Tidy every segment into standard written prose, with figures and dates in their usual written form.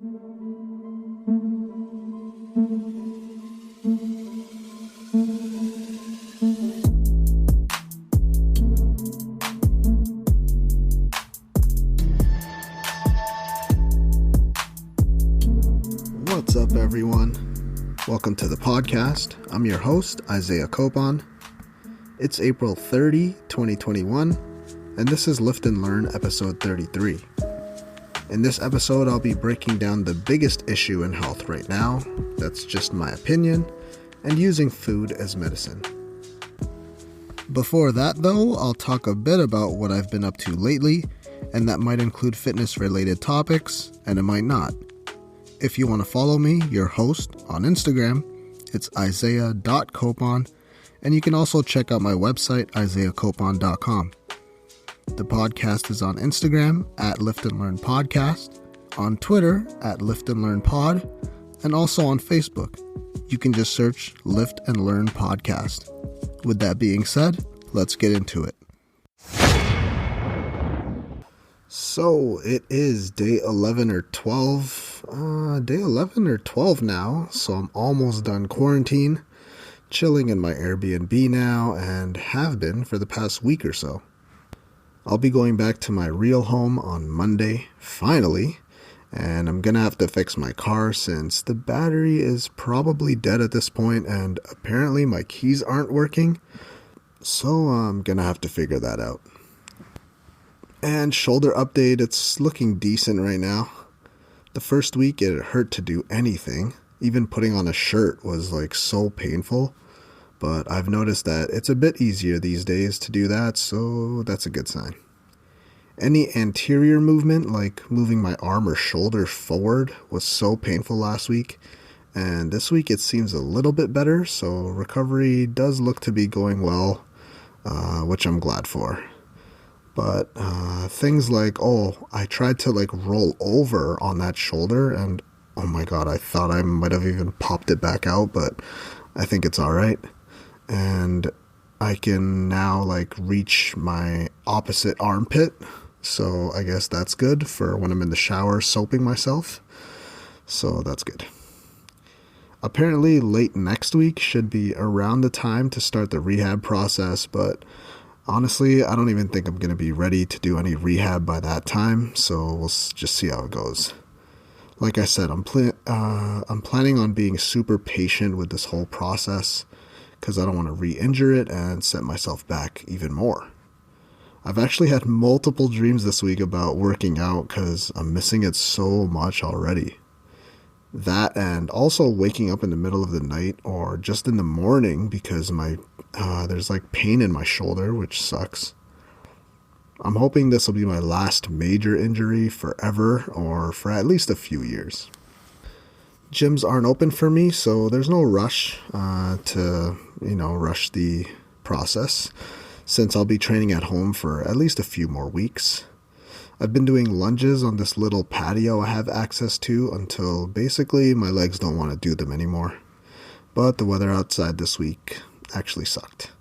What's up, everyone? Welcome to the podcast. I'm your host, Isaiah Copon. It's April 30, 2021, and this is Lift and Learn episode 33. In this episode, I'll be breaking down the biggest issue in health right now, that's just my opinion, and using food as medicine. Before that, though, I'll talk a bit about what I've been up to lately, and that might include fitness-related topics, and it might not. If you want to follow me, your host, on Instagram, it's isaiah.copon, and you can also check out my website, isaiahcopon.com. The podcast is on Instagram, at Lift and Learn Podcast, on Twitter, at Lift and Learn Pod, and also on Facebook. You can just search Lift and Learn Podcast. With that being said, let's get into it. So it is day 11 or 12. Day 11 or 12 now, so I'm almost done quarantine, chilling in my Airbnb now, and have been for the past week or so. I'll be going back to my real home on Monday, finally, and I'm gonna have to fix my car since the battery is probably dead at this point, and apparently my keys aren't working, so I'm gonna have to figure that out. And shoulder update, it's looking decent right now. The first week it hurt to do anything. Even putting on a shirt was like so painful. But I've noticed that it's a bit easier these days to do that, so that's a good sign. Any anterior movement, like moving my arm or shoulder forward, was so painful last week. And this week it seems a little bit better, so recovery does look to be going well, which I'm glad for. But things like, I tried to roll over on that shoulder and oh my god, I thought I might have even popped it back out, but I think it's alright. And I can now reach my opposite armpit, so I guess that's good for when I'm in the shower soaping myself. So that's good. Apparently late next week should be around the time to start the rehab process, but honestly, I don't even think I'm going to be ready to do any rehab by that time, so we'll just see how it goes. Like I said, I'm planning on being super patient with this whole process because I don't want to re-injure it and set myself back even more. I've actually had multiple dreams this week about working out because I'm missing it so much already. That and also waking up in the middle of the night or just in the morning because there's pain in my shoulder, which sucks. I'm hoping this will be my last major injury forever or for at least a few years. Gyms aren't open for me, so there's no rush to rush the process since I'll be training at home for at least a few more weeks. I've been doing lunges on this little patio I have access to until basically my legs don't want to do them anymore. But the weather outside this week actually sucked.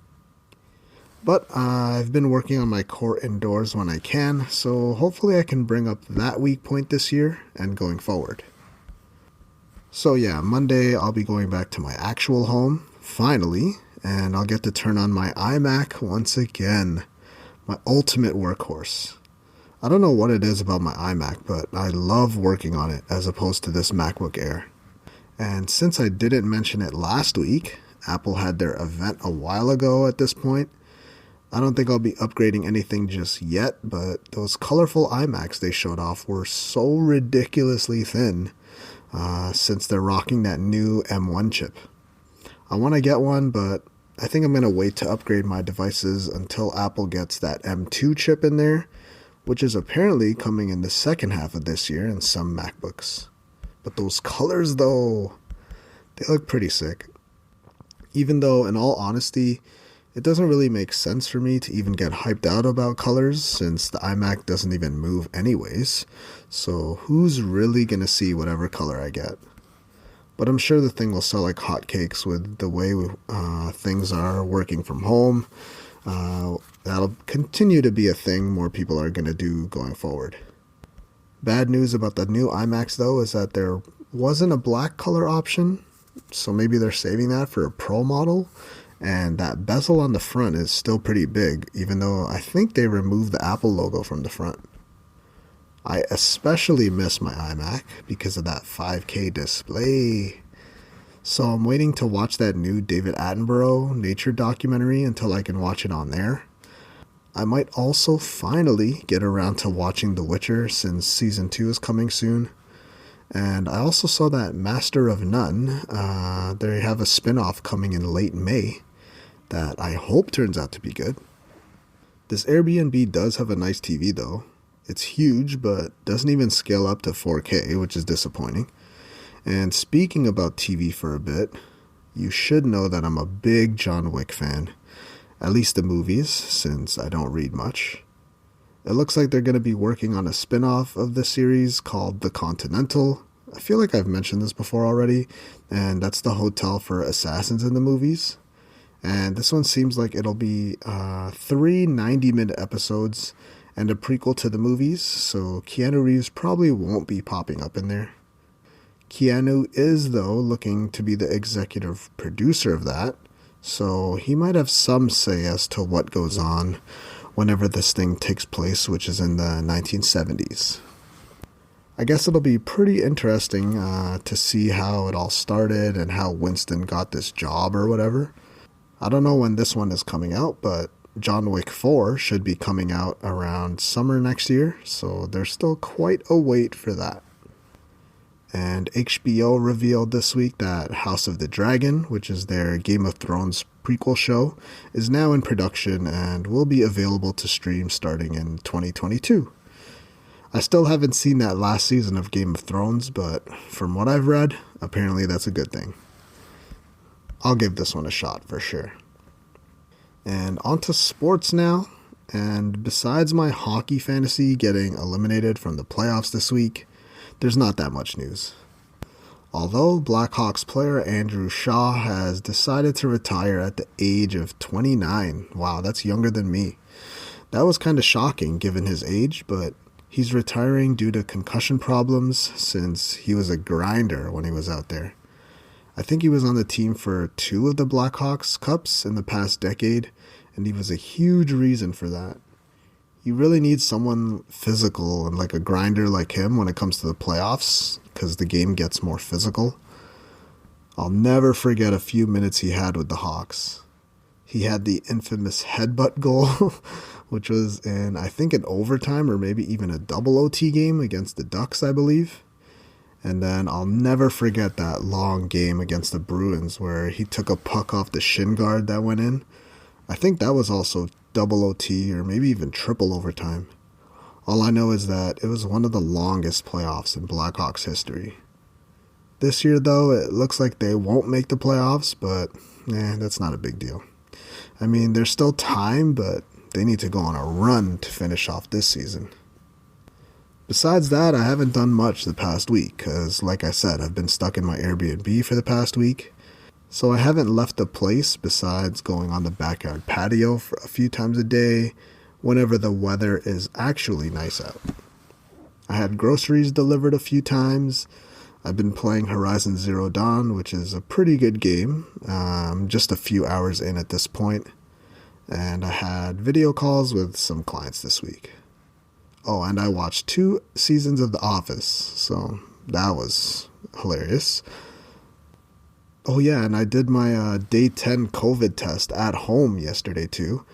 But I've been working on my core indoors when I can, so hopefully I can bring up that weak point this year and going forward. So yeah, Monday I'll be going back to my actual home, finally, and I'll get to turn on my iMac once again, my ultimate workhorse. I don't know what it is about my iMac, but I love working on it as opposed to this MacBook Air. And since I didn't mention it last week, Apple had their event a while ago at this point. I don't think I'll be upgrading anything just yet, but those colorful iMacs they showed off were so ridiculously thin since they're rocking that new M1 chip. I want to get one, but I think I'm going to wait to upgrade my devices until Apple gets that M2 chip in there, which is apparently coming in the second half of this year in some MacBooks. But those colors, though, they look pretty sick. Even though, in all honesty, it doesn't really make sense for me to even get hyped out about colors since the iMac doesn't even move anyways. So who's really going to see whatever color I get? But I'm sure the thing will sell like hotcakes with the way things are working from home. That'll continue to be a thing more people are going to do going forward. Bad news about the new iMacs though is that there wasn't a black color option, so maybe they're saving that for a Pro model, and that bezel on the front is still pretty big, even though I think they removed the Apple logo from the front. I especially miss my iMac because of that 5K display. So I'm waiting to watch that new David Attenborough nature documentary until I can watch it on there. I might also finally get around to watching The Witcher since Season 2 is coming soon. And I also saw that Master of None. They have a spin-off coming in late May that I hope turns out to be good. This Airbnb does have a nice TV though. It's huge, but doesn't even scale up to 4K, which is disappointing. And speaking about TV for a bit, you should know that I'm a big John Wick fan. At least the movies, since I don't read much. It looks like they're going to be working on a spin-off of the series called The Continental. I feel like I've mentioned this before already, and that's the hotel for assassins in the movies. And this one seems like it'll be 3 90-minute episodes and a prequel to the movies, so Keanu Reeves probably won't be popping up in there. Keanu is, though, looking to be the executive producer of that, so he might have some say as to what goes on whenever this thing takes place, which is in the 1970s. I guess it'll be pretty interesting to see how it all started and how Winston got this job or whatever. I don't know when this one is coming out, but John Wick 4 should be coming out around summer next year, so there's still quite a wait for that. And HBO revealed this week that House of the Dragon, which is their Game of Thrones prequel show, is now in production and will be available to stream starting in 2022. I still haven't seen that last season of Game of Thrones, but from what I've read, apparently that's a good thing. I'll give this one a shot for sure. And on to sports now, and besides my hockey fantasy getting eliminated from the playoffs this week, there's not that much news. Although Blackhawks player Andrew Shaw has decided to retire at the age of 29. Wow, that's younger than me. That was kind of shocking given his age, but he's retiring due to concussion problems since he was a grinder when he was out there. I think he was on the team for 2 of the Blackhawks Cups in the past decade, and he was a huge reason for that. You really need someone physical and like a grinder like him when it comes to the playoffs, because the game gets more physical. I'll never forget a few minutes he had with the Hawks. He had the infamous headbutt goal, which was in, I think, an overtime or maybe even a double OT game against the Ducks, I believe. And then I'll never forget that long game against the Bruins where he took a puck off the shin guard that went in. I think that was also double OT or maybe even triple overtime. All I know is that it was one of the longest playoffs in Blackhawks history. This year, though, it looks like they won't make the playoffs, but that's not a big deal. I mean, there's still time, but they need to go on a run to finish off this season. Besides that, I haven't done much the past week, because, like I said, I've been stuck in my Airbnb for the past week. So I haven't left the place besides going on the backyard patio for a few times a day whenever the weather is actually nice out. I had groceries delivered a few times. I've been playing Horizon Zero Dawn, which is a pretty good game. Just a few hours in at this point. And I had video calls with some clients this week. Oh, and I watched 2 seasons of The Office, so that was hilarious. Oh yeah, and I did my day 10 COVID test at home yesterday too,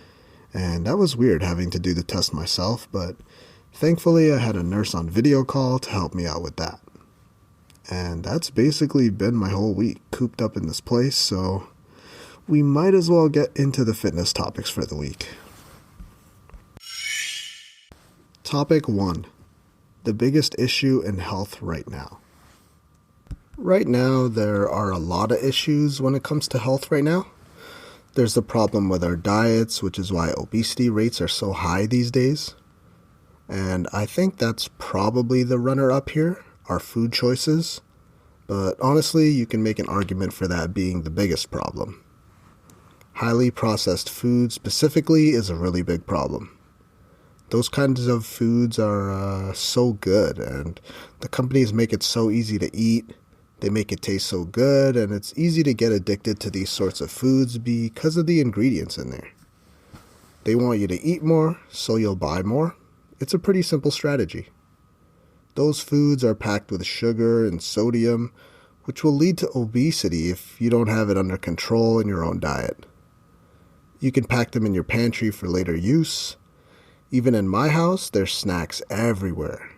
and that was weird having to do the test myself, but thankfully I had a nurse on video call to help me out with that. And that's basically been my whole week, cooped up in this place, so we might as well get into the fitness topics for the week. Topic 1. The biggest issue in health right now. Right now, there are a lot of issues when it comes to health right now. There's the problem with our diets, which is why obesity rates are so high these days. And I think that's probably the runner-up here, our food choices. But honestly, you can make an argument for that being the biggest problem. Highly processed food specifically is a really big problem. Those kinds of foods are so good, and the companies make it so easy to eat. They make it taste so good, and it's easy to get addicted to these sorts of foods because of the ingredients in there. They want you to eat more, so you'll buy more. It's a pretty simple strategy. Those foods are packed with sugar and sodium, which will lead to obesity if you don't have it under control in your own diet. You can pack them in your pantry for later use. Even in my house, there's snacks everywhere.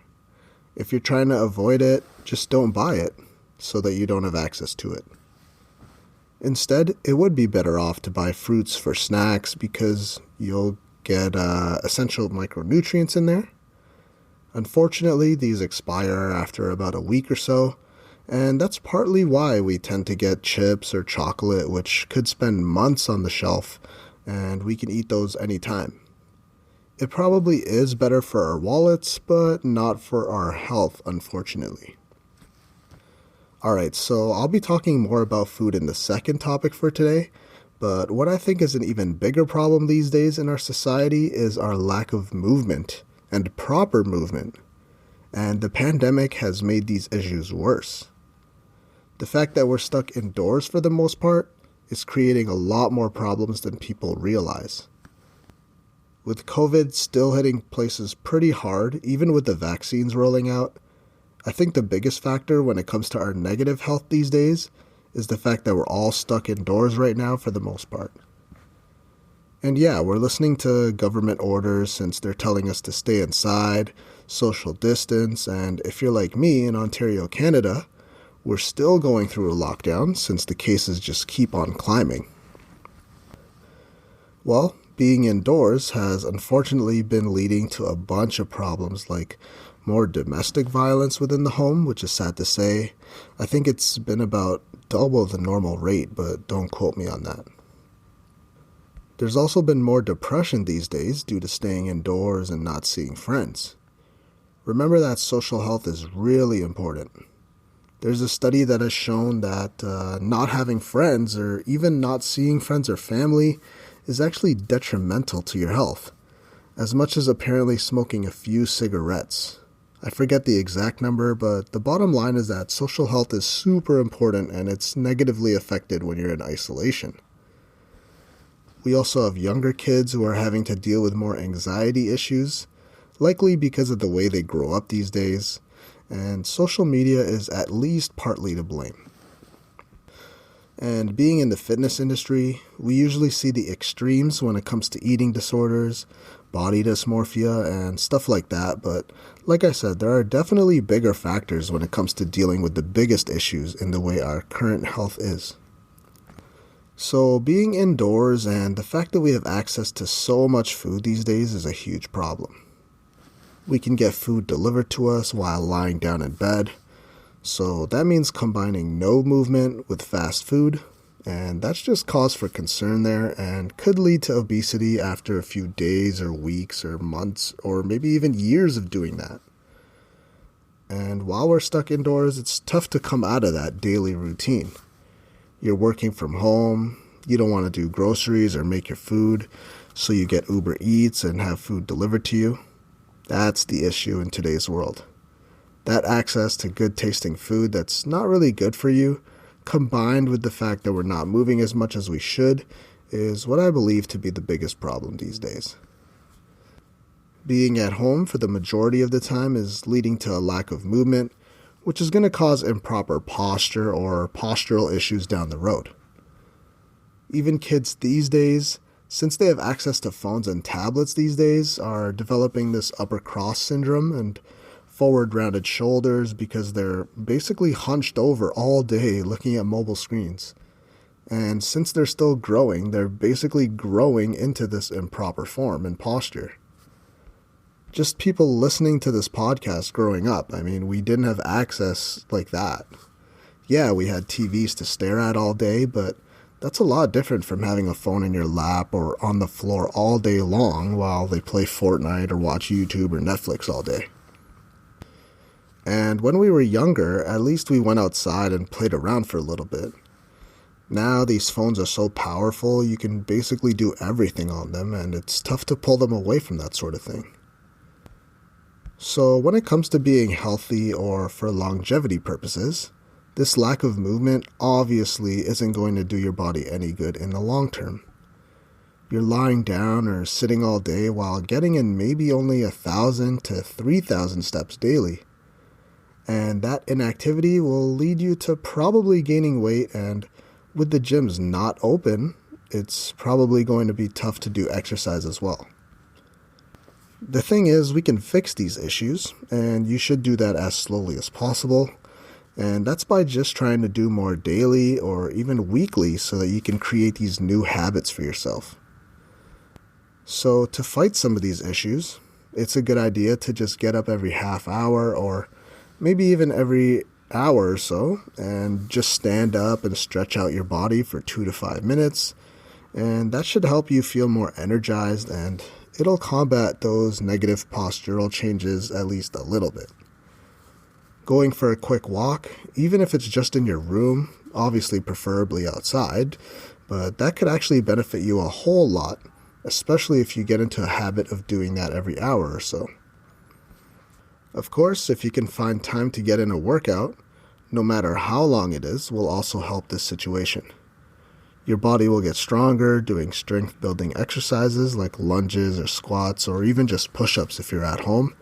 If you're trying to avoid it, just don't buy it so that you don't have access to it. Instead, it would be better off to buy fruits for snacks because you'll get essential micronutrients in there. Unfortunately, these expire after about a week or so, and that's partly why we tend to get chips or chocolate, which could spend months on the shelf, and we can eat those anytime. It probably is better for our wallets, but not for our health, unfortunately. Alright, so I'll be talking more about food in the second topic for today, but what I think is an even bigger problem these days in our society is our lack of movement, and proper movement. And the pandemic has made these issues worse. The fact that we're stuck indoors for the most part is creating a lot more problems than people realize. With COVID still hitting places pretty hard, even with the vaccines rolling out, I think the biggest factor when it comes to our negative health these days is the fact that we're all stuck indoors right now for the most part. And yeah, we're listening to government orders since they're telling us to stay inside, social distance, and if you're like me in Ontario, Canada, we're still going through a lockdown since the cases just keep on climbing. Well, being indoors has unfortunately been leading to a bunch of problems like more domestic violence within the home, which is sad to say. I think it's been about double the normal rate, but don't quote me on that. There's also been more depression these days due to staying indoors and not seeing friends. Remember that social health is really important. There's a study that has shown that not having friends or even not seeing friends or family is actually detrimental to your health, as much as apparently smoking a few cigarettes. I forget the exact number, but the bottom line is that social health is super important and it's negatively affected when you're in isolation. We also have younger kids who are having to deal with more anxiety issues, likely because of the way they grow up these days, and social media is at least partly to blame. And being in the fitness industry, we usually see the extremes when it comes to eating disorders, body dysmorphia, and stuff like that, but like I said, there are definitely bigger factors when it comes to dealing with the biggest issues in the way our current health is. So being indoors and the fact that we have access to so much food these days is a huge problem. We can get food delivered to us while lying down in bed. So that means combining no movement with fast food, and that's just cause for concern there and could lead to obesity after a few days or weeks or months or maybe even years of doing that. And while we're stuck indoors, it's tough to come out of that daily routine. You're working from home, you don't want to do groceries or make your food, so you get Uber Eats and have food delivered to you. That's the issue in today's world. That access to good tasting food that's not really good for you, combined with the fact that we're not moving as much as we should, is what I believe to be the biggest problem these days. Being at home for the majority of the time is leading to a lack of movement, which is going to cause improper posture or postural issues down the road. Even kids these days, since they have access to phones and tablets these days, are developing this upper cross syndrome and forward rounded shoulders because they're basically hunched over all day looking at mobile screens. And since they're still growing, they're basically growing into this improper form and posture. Just people listening to this podcast growing up, I mean, we didn't have access like that. Yeah, we had TVs to stare at all day, but that's a lot different from having a phone in your lap or on the floor all day long while they play Fortnite or watch YouTube or Netflix all day. And when we were younger, at least we went outside and played around for a little bit. Now these phones are so powerful, you can basically do everything on them, and it's tough to pull them away from that sort of thing. So when it comes to being healthy or for longevity purposes, this lack of movement obviously isn't going to do your body any good in the long term. You're lying down or sitting all day while getting in maybe only 1,000 to 3,000 steps daily. And that inactivity will lead you to probably gaining weight, and with the gyms not open, it's probably going to be tough to do exercise as well. The thing is, we can fix these issues, and you should do that as slowly as possible. And that's by just trying to do more daily or even weekly so that you can create these new habits for yourself. So to fight some of these issues, it's a good idea to just get up every half hour or maybe even every hour or so and just stand up and stretch out your body for 2 to 5 minutes. And that should help you feel more energized, and it'll combat those negative postural changes at least a little bit. Going for a quick walk, even if it's just in your room, obviously preferably outside, but that could actually benefit you a whole lot, especially if you get into a habit of doing that every hour or so. Of course, if you can find time to get in a workout, no matter how long it is, will also help this situation. Your body will get stronger doing strength-building exercises like lunges or squats or even just push-ups if you're at home,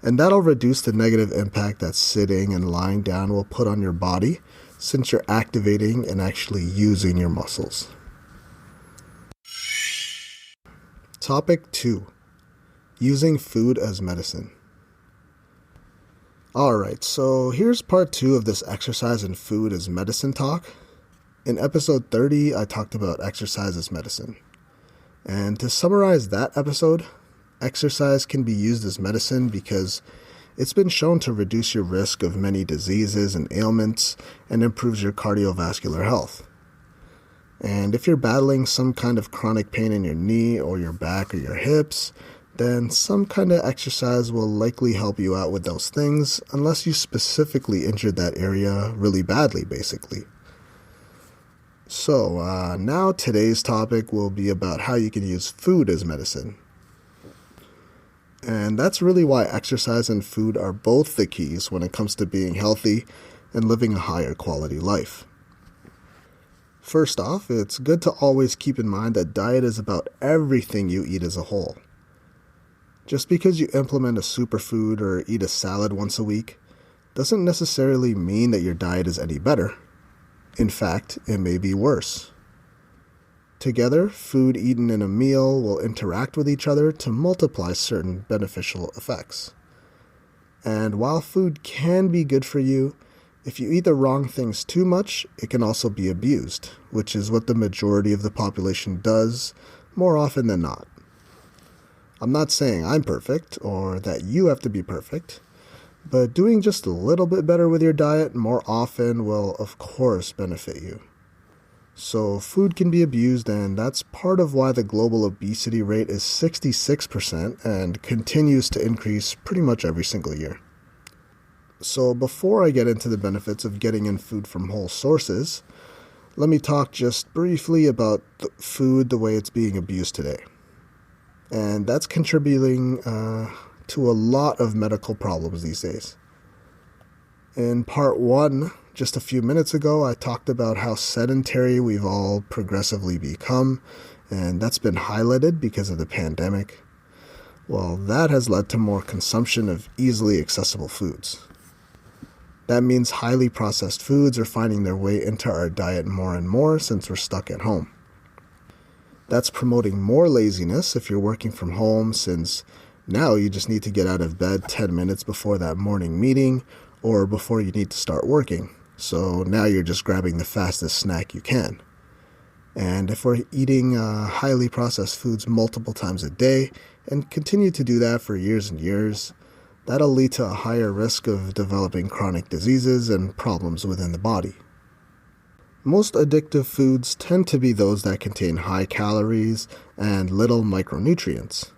and that'll reduce the negative impact that sitting and lying down will put on your body since you're activating and actually using your muscles. Topic 2. Using food as medicine. Alright, so here's part 2 of this exercise and food as medicine talk. In episode 30, I talked about exercise as medicine. And to summarize that episode, exercise can be used as medicine because it's been shown to reduce your risk of many diseases and ailments and improves your cardiovascular health. And if you're battling some kind of chronic pain in your knee or your back or your hips, then some kind of exercise will likely help you out with those things unless you specifically injured that area really badly, basically. So now today's topic will be about how you can use food as medicine. And that's really why exercise and food are both the keys when it comes to being healthy and living a higher quality life. First off, it's good to always keep in mind that diet is about everything you eat as a whole. Just because you implement a superfood or eat a salad once a week doesn't necessarily mean that your diet is any better. In fact, it may be worse. Together, food eaten in a meal will interact with each other to multiply certain beneficial effects. And while food can be good for you, if you eat the wrong things too much, it can also be abused, which is what the majority of the population does more often than not. I'm not saying I'm perfect or that you have to be perfect, but doing just a little bit better with your diet more often will, of course, benefit you. So food can be abused, and that's part of why the global obesity rate is 66% and continues to increase pretty much every single year. So before I get into the benefits of getting in food from whole sources, let me talk just briefly about food the way it's being abused today. And that's contributing to a lot of medical problems these days. In part 1, just a few minutes ago, I talked about how sedentary we've all progressively become, and that's been highlighted because of the pandemic. Well, that has led to more consumption of easily accessible foods. That means highly processed foods are finding their way into our diet more and more since we're stuck at home. That's promoting more laziness if you're working from home, since now you just need to get out of bed 10 minutes before that morning meeting or before you need to start working. So now you're just grabbing the fastest snack you can. And if we're eating highly processed foods multiple times a day and continue to do that for years and years, that'll lead to a higher risk of developing chronic diseases and problems within the body. Most addictive foods tend to be those that contain high calories and little micronutrients,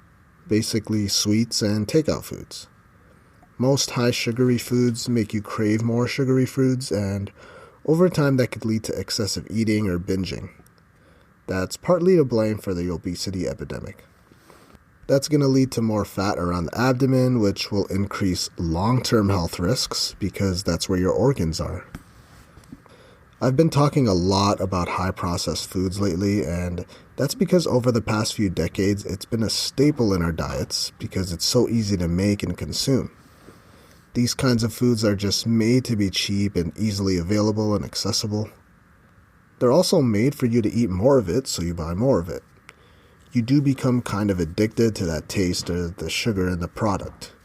basically sweets and takeout foods. Most high sugary foods make you crave more sugary foods, and over time that could lead to excessive eating or binging. That's partly to blame for the obesity epidemic. That's going to lead to more fat around the abdomen, which will increase long-term health risks because that's where your organs are. I've been talking a lot about high-processed foods lately, and that's because over the past few decades, it's been a staple in our diets because it's so easy to make and consume. These kinds of foods are just made to be cheap and easily available and accessible. They're also made for you to eat more of it, so you buy more of it. You do become kind of addicted to that taste or the sugar in the product.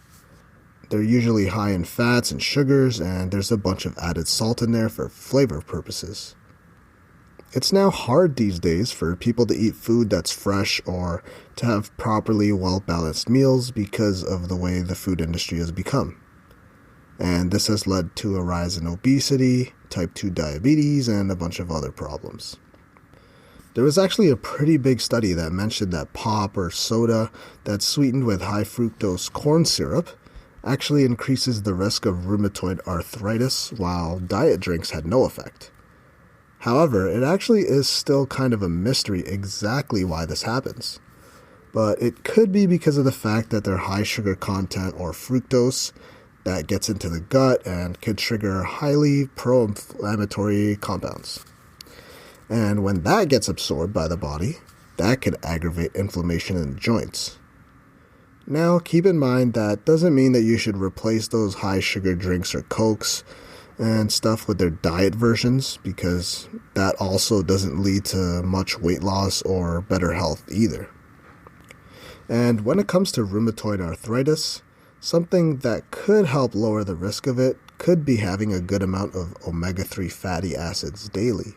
They're usually high in fats and sugars, and there's a bunch of added salt in there for flavor purposes. It's now hard these days for people to eat food that's fresh or to have properly well-balanced meals because of the way the food industry has become. And this has led to a rise in obesity, type 2 diabetes, and a bunch of other problems. There was actually a pretty big study that mentioned that pop or soda that's sweetened with high fructose corn syrup actually increases the risk of rheumatoid arthritis, while diet drinks had no effect. However, it actually is still kind of a mystery exactly why this happens. But it could be because of the fact that their high sugar content or fructose that gets into the gut and could trigger highly pro-inflammatory compounds. And when that gets absorbed by the body, that could aggravate inflammation in the joints. Now, keep in mind that doesn't mean that you should replace those high sugar drinks or Cokes and stuff with their diet versions, because that also doesn't lead to much weight loss or better health either. And when it comes to rheumatoid arthritis, something that could help lower the risk of it could be having a good amount of omega-3 fatty acids daily.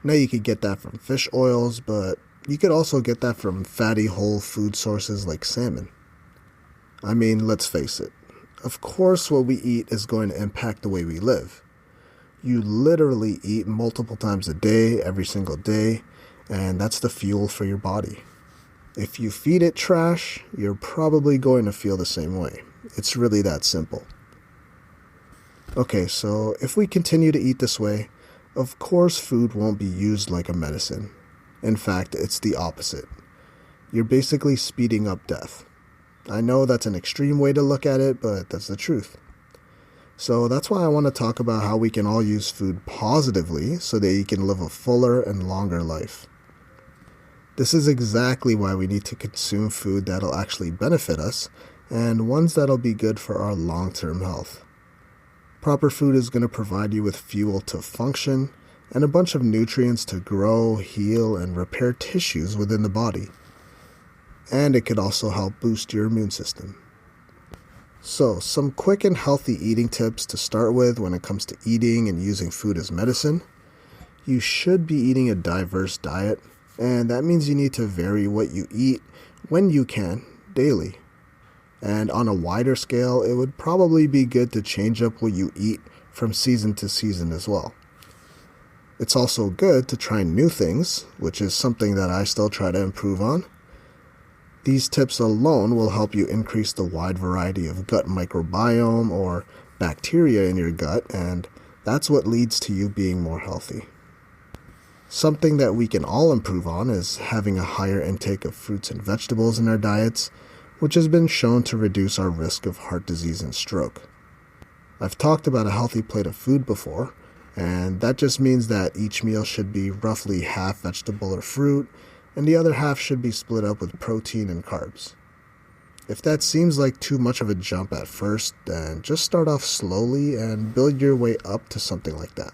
Now you could get that from fish oils, but you could also get that from fatty whole food sources like salmon. I mean, let's face it. Of course what we eat is going to impact the way we live. You literally eat multiple times a day, every single day, and that's the fuel for your body. If you feed it trash, you're probably going to feel the same way. It's really that simple. Okay, so if we continue to eat this way, of course food won't be used like a medicine. In fact, it's the opposite. You're basically speeding up death. I know that's an extreme way to look at it, but that's the truth. So that's why I want to talk about how we can all use food positively so that you can live a fuller and longer life. This is exactly why we need to consume food that'll actually benefit us and ones that'll be good for our long-term health. Proper food is going to provide you with fuel to function and a bunch of nutrients to grow, heal, and repair tissues within the body. And it could also help boost your immune system. So, some quick and healthy eating tips to start with when it comes to eating and using food as medicine. You should be eating a diverse diet, and that means you need to vary what you eat when you can, daily. And on a wider scale, it would probably be good to change up what you eat from season to season as well. It's also good to try new things, which is something that I still try to improve on. These tips alone will help you increase the wide variety of gut microbiome or bacteria in your gut, and that's what leads to you being more healthy. Something that we can all improve on is having a higher intake of fruits and vegetables in our diets, which has been shown to reduce our risk of heart disease and stroke. I've talked about a healthy plate of food before, and that just means that each meal should be roughly half vegetable or fruit, and the other half should be split up with protein and carbs. If that seems like too much of a jump at first, then just start off slowly and build your way up to something like that.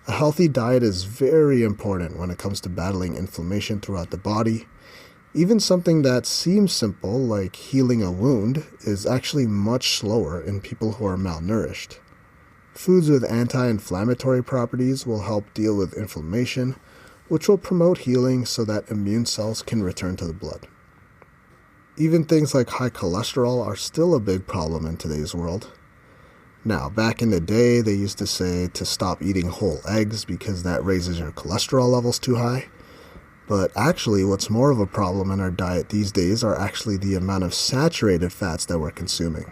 A healthy diet is very important when it comes to battling inflammation throughout the body. Even something that seems simple, like healing a wound, is actually much slower in people who are malnourished. Foods with anti-inflammatory properties will help deal with inflammation, which will promote healing so that immune cells can return to the blood. Even things like high cholesterol are still a big problem in today's world. Now, back in the day, they used to say to stop eating whole eggs because that raises your cholesterol levels too high. But actually, what's more of a problem in our diet these days are actually the amount of saturated fats that we're consuming.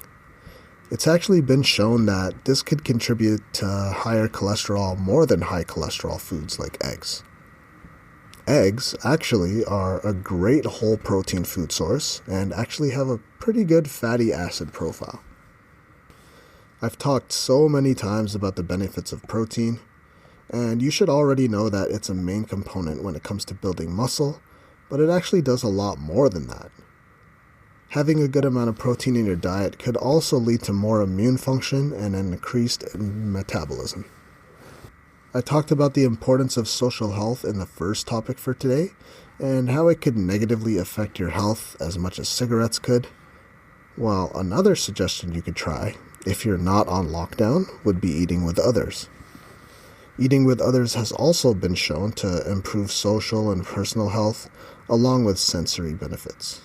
It's actually been shown that this could contribute to higher cholesterol more than high cholesterol foods like eggs. eggs actually are a great whole protein food source and actually have a pretty good fatty acid profile. I've talked so many times about the benefits of protein, and you should already know that it's a main component when it comes to building muscle, but it actually does a lot more than that. Having a good amount of protein in your diet could also lead to more immune function and an increased metabolism. I talked about the importance of social health in the first topic for today, and how it could negatively affect your health as much as cigarettes could. Well, another suggestion you could try, if you're not on lockdown, would be eating with others. Eating with others has also been shown to improve social and personal health, along with sensory benefits.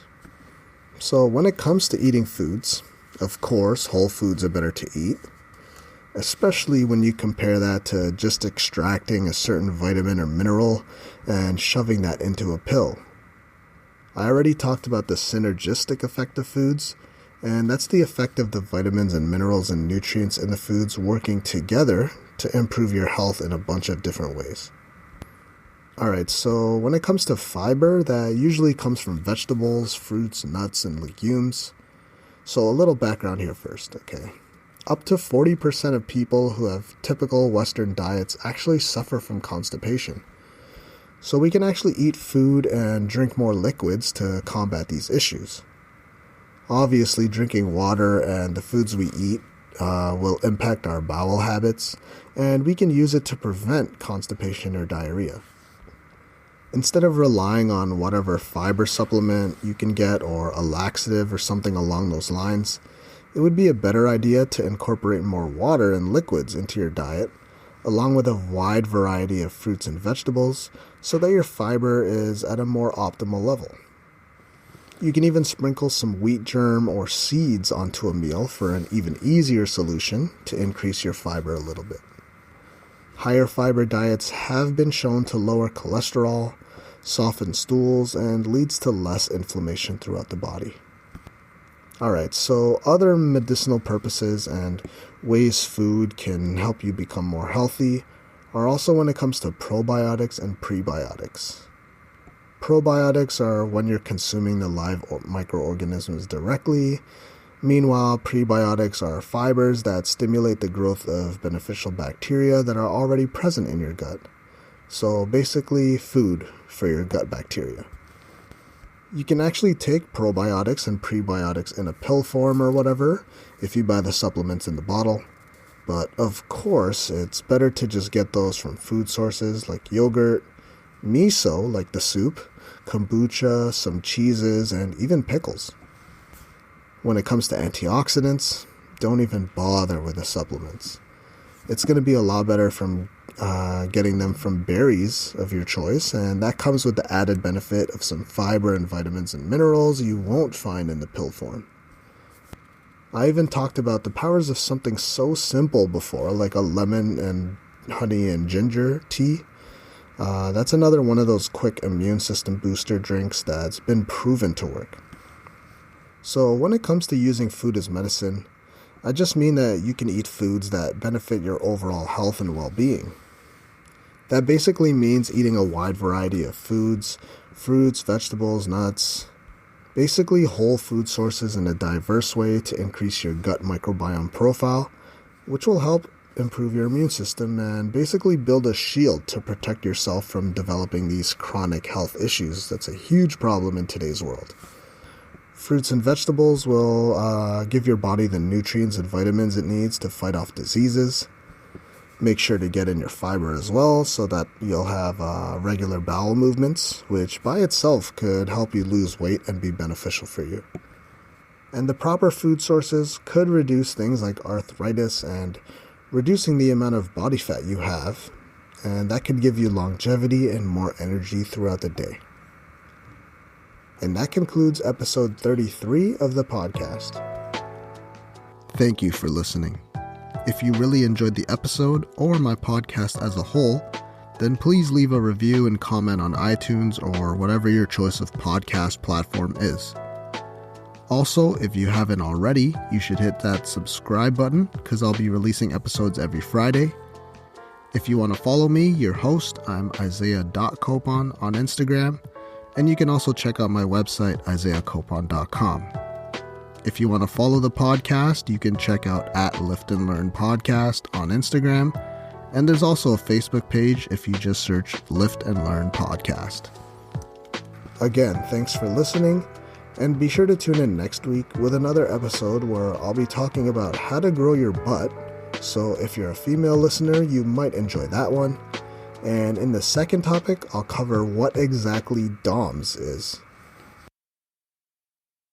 So when it comes to eating foods, of course, whole foods are better to eat, especially when you compare that to just extracting a certain vitamin or mineral and shoving that into a pill. I already talked about the synergistic effect of foods, and that's the effect of the vitamins and minerals and nutrients in the foods working together to improve your health in a bunch of different ways. Alright, so when it comes to fiber, that usually comes from vegetables, fruits, nuts, and legumes. So a little background here first, okay? Up to 40% of people who have typical Western diets actually suffer from constipation. So we can actually eat food and drink more liquids to combat these issues. Obviously, drinking water and the foods we eat will impact our bowel habits, and we can use it to prevent constipation or diarrhea. Instead of relying on whatever fiber supplement you can get or a laxative or something along those lines, it would be a better idea to incorporate more water and liquids into your diet, along with a wide variety of fruits and vegetables, so that your fiber is at a more optimal level. You can even sprinkle some wheat germ or seeds onto a meal for an even easier solution to increase your fiber a little bit. Higher fiber diets have been shown to lower cholesterol, soften stools, and leads to less inflammation throughout the body. Alright, so other medicinal purposes and ways food can help you become more healthy are also when it comes to probiotics and prebiotics. Probiotics are when you're consuming the live microorganisms directly. Meanwhile, prebiotics are fibers that stimulate the growth of beneficial bacteria that are already present in your gut. So basically, food for your gut bacteria. You can actually take probiotics and prebiotics in a pill form or whatever if you buy the supplements in the bottle. But of course, it's better to just get those from food sources like yogurt, miso like the soup, kombucha, some cheeses, and even pickles. When it comes to antioxidants, don't even bother with the supplements. It's going to be a lot better from getting them from berries of your choice, and that comes with the added benefit of some fiber and vitamins and minerals you won't find in the pill form. I even talked about the powers of something so simple before, like a lemon and honey and ginger tea. That's another one of those quick immune system booster drinks that's been proven to work. So when it comes to using food as medicine, I just mean that you can eat foods that benefit your overall health and well-being. That basically means eating a wide variety of foods, fruits, vegetables, nuts, basically whole food sources in a diverse way to increase your gut microbiome profile, which will help improve your immune system and basically build a shield to protect yourself from developing these chronic health issues. That's a huge problem in today's world. Fruits and vegetables will give your body the nutrients and vitamins it needs to fight off diseases. Make sure to get in your fiber as well so that you'll have regular bowel movements, which by itself could help you lose weight and be beneficial for you. And the proper food sources could reduce things like arthritis and reducing the amount of body fat you have, and that could give you longevity and more energy throughout the day. And that concludes episode 33 of the podcast. Thank you for listening. If you really enjoyed the episode or my podcast as a whole, then please leave a review and comment on iTunes or whatever your choice of podcast platform is. Also, if you haven't already, you should hit that subscribe button because I'll be releasing episodes every Friday. If you want to follow me, your host, I'm Isaiah.Copon on Instagram, and you can also check out my website, isaiahcopon.com. If you want to follow the podcast, you can check out at Lift and Learn Podcast on Instagram, and there's also a Facebook page if you just search Lift and Learn Podcast. Again, thanks for listening, and be sure to tune in next week with another episode where I'll be talking about how to grow your butt. So if you're a female listener, you might enjoy that one. And in the second topic, I'll cover what exactly DOMS is.